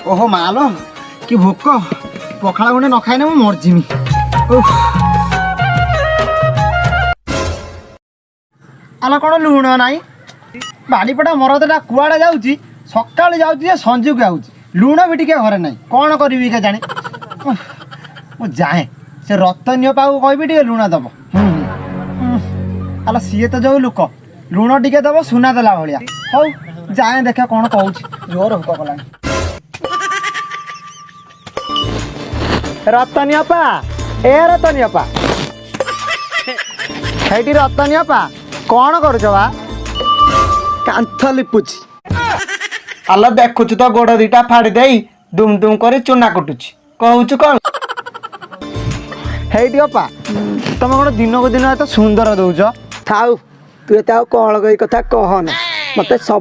ओहो मालो कि भोक पखाड़ा गुंडे न खाइने मु मरजिमी। आलो कौन लुण नाई बाड़ीपटा मरदटा कुआड़े जाऊँगी सकाल जाऊँगी संजू आऊँगी लुण भी टिके घरे ना कौन करी के जाने मु जाए से रतनीय पाक कहि टे लुण दब। आलो सी तो जो लुक लुण टिके दब सुना देला भाया हौ जाए देखा कौन कहूँ जोर हुक कला रतनीयपा ए रतनीयपा हेटी रतनीयपा कौन करुच बा कांथ लिपुची आलो देखुच तो गोड़ दीटा फाड़ी दे दुम दुम कर चूना कुटुची कहूच कौन हेटी अपा तुम कौन दिन को दिन एत सुंदर दौच थाउ तू एत कौन कही कथा कहना मत सब